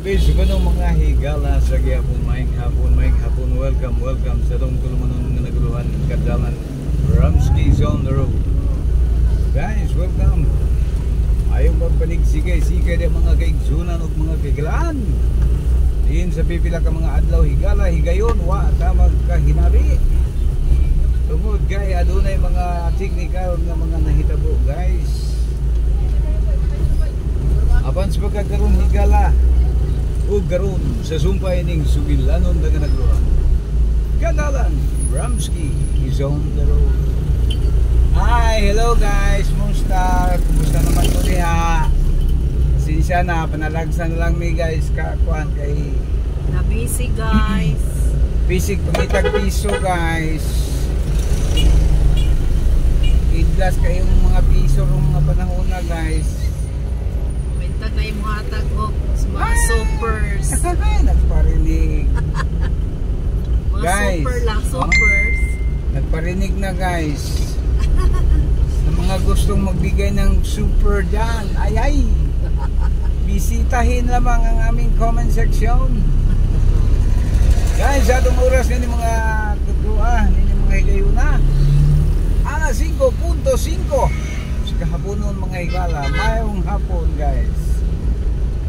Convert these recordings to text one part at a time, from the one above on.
Bis ko ng mga higala sa gihapon, maing hapon, welcome sa itong tulumanon nga naguluhan kadalan Ramski's on the road. Guys, welcome. Ayong pagpanig-sigay-sigay ng mga kaigsunan o mga kaigalaan. Diin sa pipila ka mga adlaw higala, higayon, wa ta magkahinari. Tungod kay adunay mga technical nga mga nahitabo, guys. Apan sa pagkakaroon higala o garon sa sumpay ning sugilanon na nagluha. Kadalan Ramski is on the road. Hi, hello guys, kumusta naman ko diha? Sinsya na, panalagsan na lang mi guys, kakuan kay na busy guys. Bisig pamitag piso guys. Idlas kayong mga piso rong mga panahon na guys. Bintag na yung hatag o mga supers. Nagparinig. Mga guys, super lang, supers. Nagparinig na guys. Sa mga gustong magbigay ng super dyan, ay bisitahin lamang ang aming comment section. Guys, atong oras nini mga kagruah, nini mga higayuna. Alas 5.5 sa kahaponon mga higala, mayong hapon guys.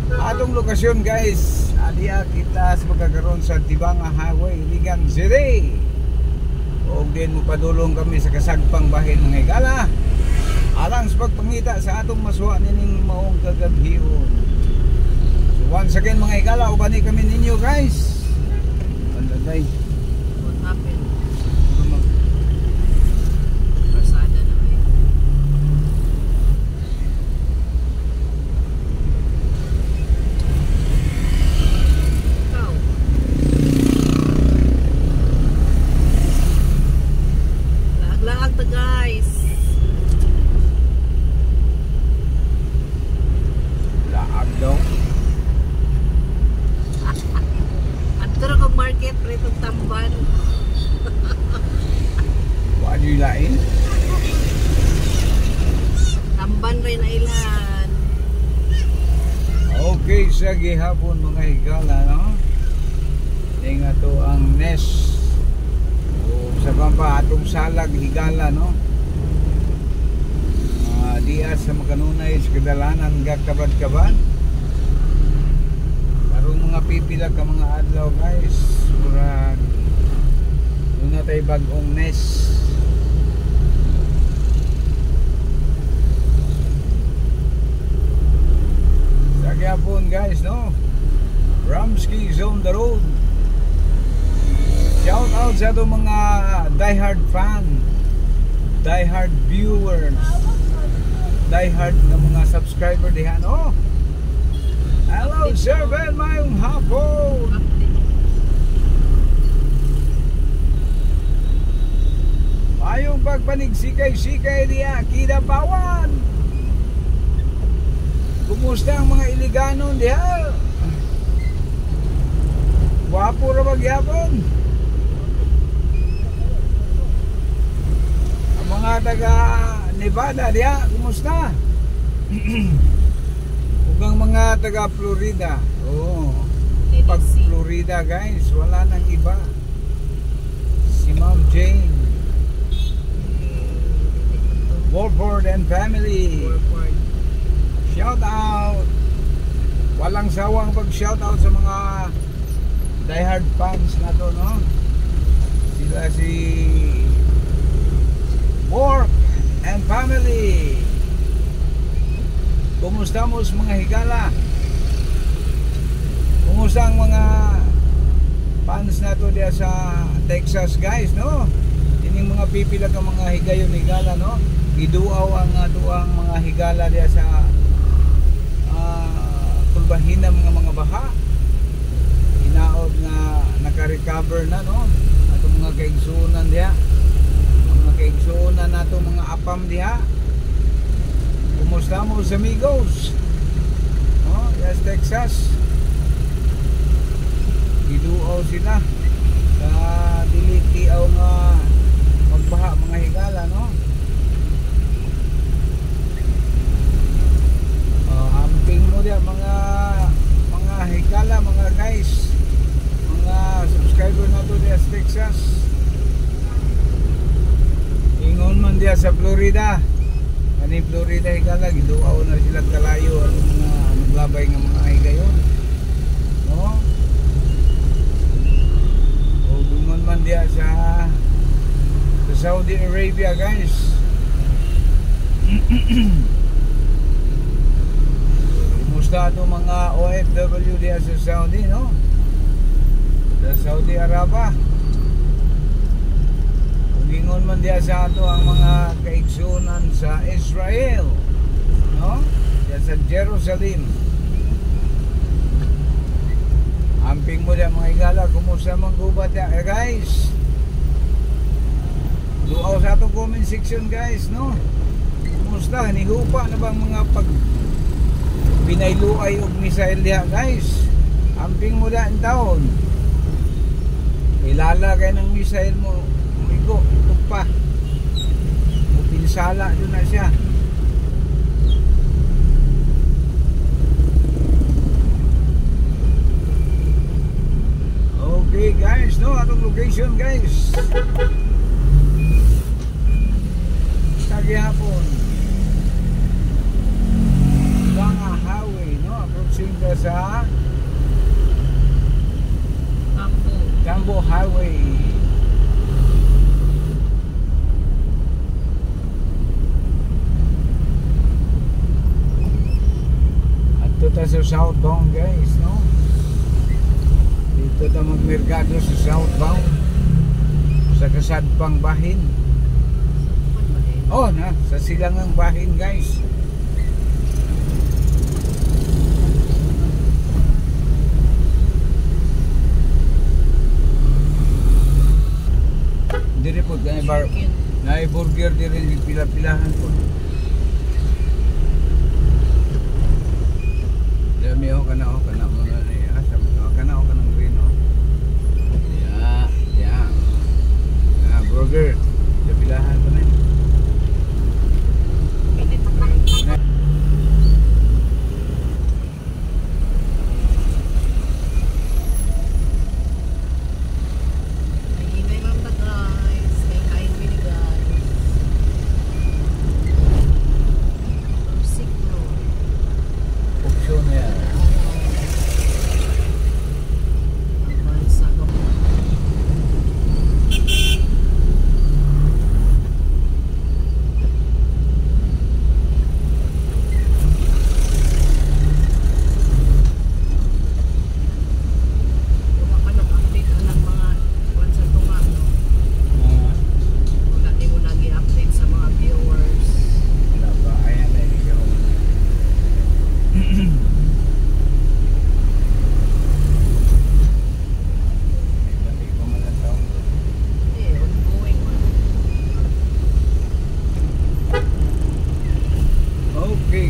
Atong lokasyon guys, aliya kita sa pagkakaroon sa Tibanga Highway, Ligan City. O din mo padulong kami sa kasagpang bahin mga higala. Alang sa pagpangita sa atong maswa nining maong kagabhiyon. So once again mga higala, ubani kami ninyo guys. Anday. What happened? Persada na ba yun? Ikaw. Laag-laag ta guys. Laag daw. Adto ra kog market pretong tamban. What do you like? Tamban rin na ilan. Okay, sa gihapon mga higala, no? Nga to ang nest. O sa pampa atong salag higala, no? Diya sa makanunay sa kadalanan gagkabad-kabad. Karong mga pipila ka mga adlaw guys, murag doon na tayo bagong nest. Sa gihapon guys, no? Ramski is on the road. Shout out sa itong mga diehard fan, diehard viewers, diehard na mga subscriber dihan. Oh, hello sir Ben, mayong hapon. Mayong pagpanigsikay-sikay diha Kidapawan. Kumusta ang mga Iliganon diha? Wapo ra magyapon. Ang mga taga Nevada diya, kumusta? Ug ang mga taga Florida. Oh. Pag Florida guys, wala nang iba. Si Ma'am Jane. Wolford and family. Shout out. Walang sawang pag shout out sa mga diehard fans na to, no? Sila si Work and family. Kumusta mo sa mga higala? Kumusta ang mga fans nato diya sa Texas guys, no? Ining mga pipila ka mga higayon higala, no? Giduaw ang duang mga higala diya sa kulbahin ng mga baha. Hinaot nga naka-recover na, no? Atong mga kaigsunan diya. Kaigsunan nato mga apam diha. Kumusta mo sa amigos? Oh, yes, Texas. Giduaw sila sa dilitiaw nga magbaha mga higala, no? Amping mo diya mga higala Texas. Ingon man diya sa Florida. Kani Florida higala giduaw na sila kalayo ang mga naglabay nga mga higayon. No? O dungon man diya sa Saudi Arabia, guys. Kumusta ito mga OFW diya sa Saudi, no? Sa Saudi Arabia. Gingon man diya sa ato ang mga kaigsunan sa Israel, no? Diya sa Jerusalem. Amping mo diya mga igala, kumusta man gubat diya, guys? Duaw sa atong comment section, guys, no? Kumusta? Nihupa na bang mga pag binayluay og missile diya, guys? Amping mo diya ang taon. Ilala kayo ng missile mo. Umigo, itog pa. Pinsala doon na siya. Okay, guys, no? Atong location, guys. Kagihapon. Mga highway, no? Approaching ka sa Tambo Highway. Dito ta sa southbound, guys, no? Dito ta magmerkado sa southbound sa Kasadpang Bahin. Oh, na sa Silangang Bahin, guys. Dire po na burger dire pila-pilahan po. Dami ako kana mo na ni asam kana ng green, oh. Ya. Burger. Pilahan po na.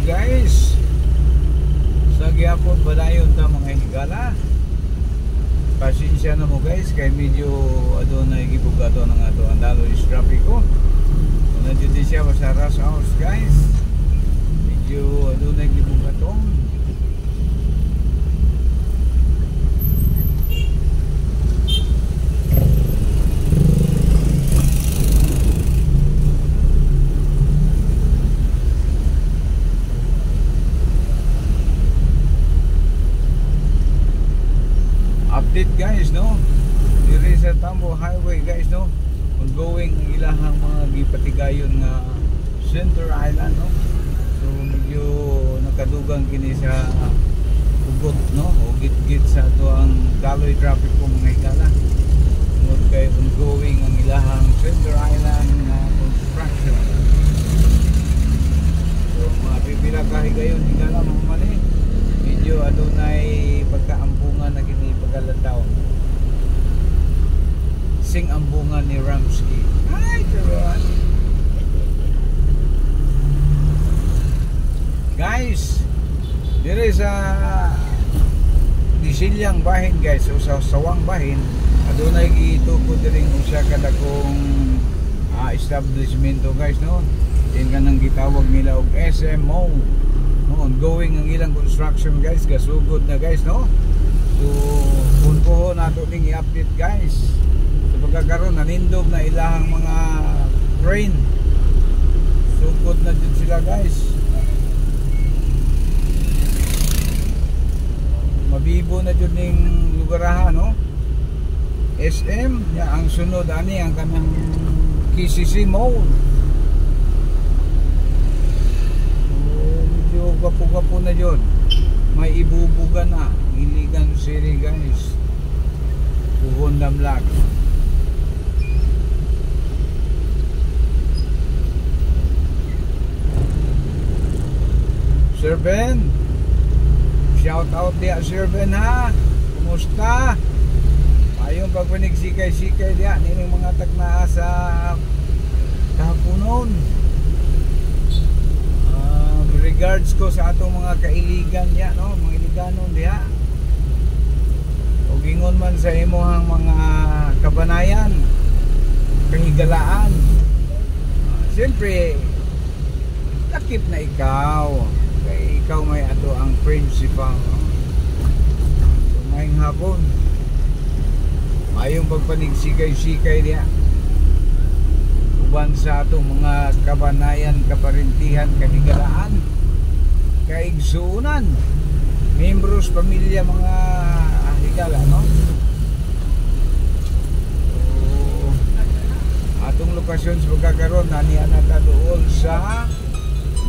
Guys, sa gyapon badayon ta mga higala. Pasensya na mo, guys, kay medyo adunay gibugato ng ato ang daloy trapiko. Nandiyo siya sa rush hours, guys. Medyo adunay gibugato. Update, guys, no? Dire sa Tambo Highway, guys, no? Ongoing ang ilahang mga gipatigayon nga Center Island, no? So medyo nakadugang kini sa ugot, no? O git-git sa ato ang daloy traffic kung mga higala. Tungod kay ongoing ang ilahang Center Island na construction. So mga pipila kahigayon higala mga mali. Medyo adunay pagkaampungan na kini pagkalataw. Sing ambungan ni Ramsky. Hi, karon. Guys, dire sa Disilyang Bahin, guys, o sa Sawang Bahin, adunay gitukod diring usa ka dagkong establishmento, guys, no? Yan kanang gitawag nila og SMO. No, ongoing ang ilang construction, guys, gasugod na, guys, no? So punto nato ning i-update, guys. So Sa pagkakaroon nanindog na ilahang mga crane. Sukod na dyan sila guys. Mabibo na dyan yung lugarahan, no? SM ya, ang sunod ani ang kanang KCC Mall. Medyo gapo-gapo na dyan. May ibubuga na Iligan City guys. Puhon Damlag. Sir Ben, shout out dia Sir Ben ha. Kumusta? Ayong pagpanigsikay-sikay dia nining mga tagnaa sa kahaponon. Regards ko sa atong mga kailigan dia, no, mga iliganon dia. O gingon man sa imuhang mga kabanayan, kahigalaan. Siyempre, takip na ikaw. Kaya ikaw may ato ang principal. So, ngayong hapon, ayong pagpanigsikay-sikay dia. Uban sa atong mga kabanayan, kaparintihan, kahigalaan, kaigsuunan, membros, pamilya, mga higala, no? So, atong lokasyon sa pagkakaroon, nanian na doon sa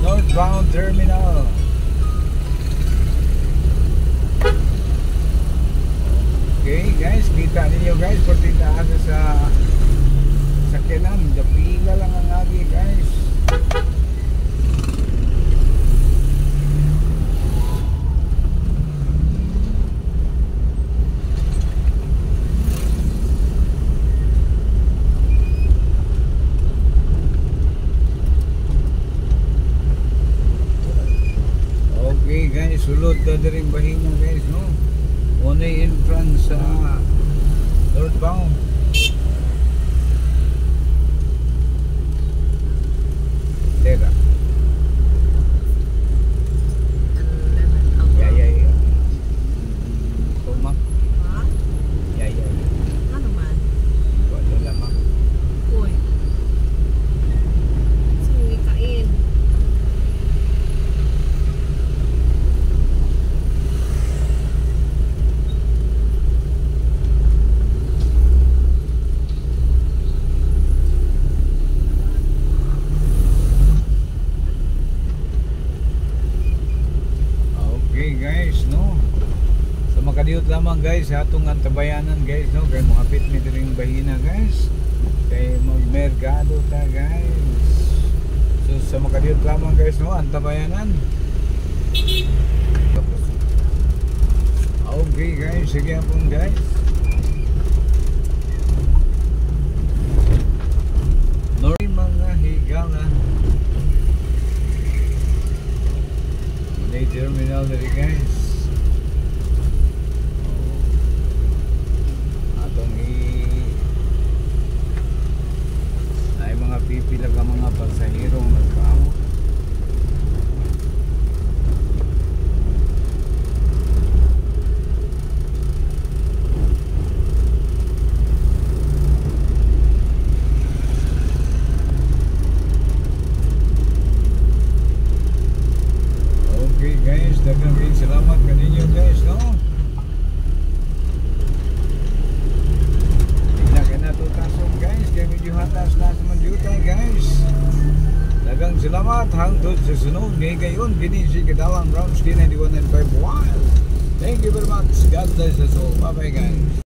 northbound terminal. Okay guys, kita ninyo guys, portita asa sa sakyanan, dapila lang ang agi guys. Okay guys, sulod na rin bahina guys, no? Onay entrance sa northbound. Teka. Yeah. Tuma. Ha? Yeah. Ano man? Wala lamang. Uy. Sige, kain. Okay guys, no? So makadiyot lamang guys sa atong antabayanan guys, no? Kay mga hapit mi diring bahina guys. Kay magmerkado ta guys. So sa makadiyot lamang guys, no? Antabayanan. Okay guys, sige apong guys. Nori mga higala. Terminal dari guys. Atong ay mga pipila ka mga pasahirong nagkaamo. Okay guys, daghang rin salamat kaninyo guys, no? Hindi na nato tasong guys, kaya medyo hatas na sa manjuta guys. Daghang salamat hangtod sa sunod ngayon gayon, kini si Kadalang Brown Skin 91.5 Wild. Thank you very much. God bless us all. Bye bye guys.